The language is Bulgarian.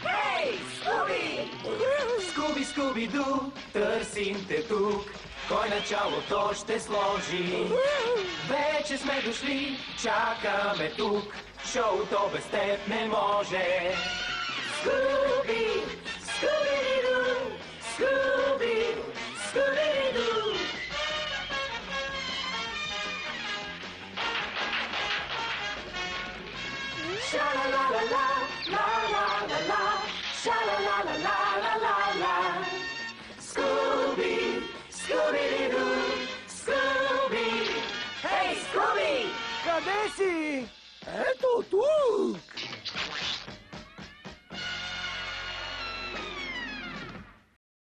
Хей, Скуби! Скуби, Скуби-ду, търсим те тук. Кой началото ще сложи? Вече сме дошли, чакаме тук. Шоуто без теб не може. Скуби!